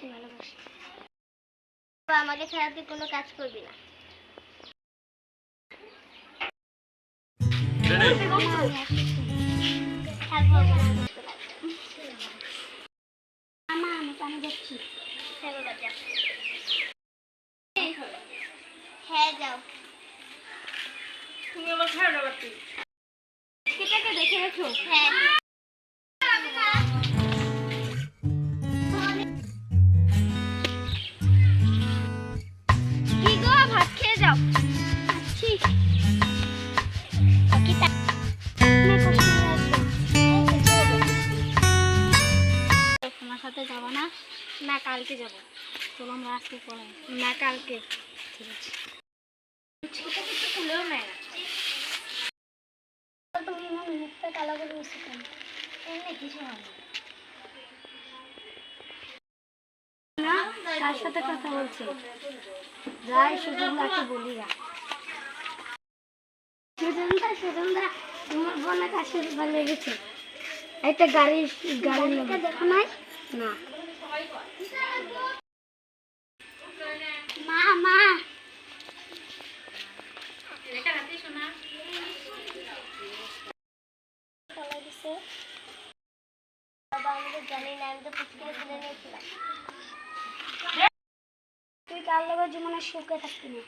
করতে ভালোবাসি। আমাকে ছাড়া তুই কোনো কাজ করবি না। আমি যাচ্ছি। হ্যাঁ যাও। তুমি আমার খারাপ লাগাচ্ছি। সেটাকে দেখে রেখো। হ্যাঁ কি গো, ভাত খেয়ে যাও। ঠিক তোমার সাথে যাবো না? না কালকে যাবো। চলো আমরা আজকে পড়াই। না কালকে। ঠিক আছে। ছোটা কিছু খুলেও নেয় না। তুমি আমার মুখটা কালো করে বসে কেন? এমনি কিছু হয় না। তার সাথে কথা বলছি। যাই সুজনদাকে বলি না। সুজনদা তোমার বোনের কাছে ভালো লেগেছে। একটা গাড়িটা দেখো নাই? না। মা মা এটা রাতে শোনা। বাবা আমাকে জানি না, আমি তো পুচকিরে তুলে নিয়েছিলাম। তুই কার লোকের জীবনে সুখে থাকবি না।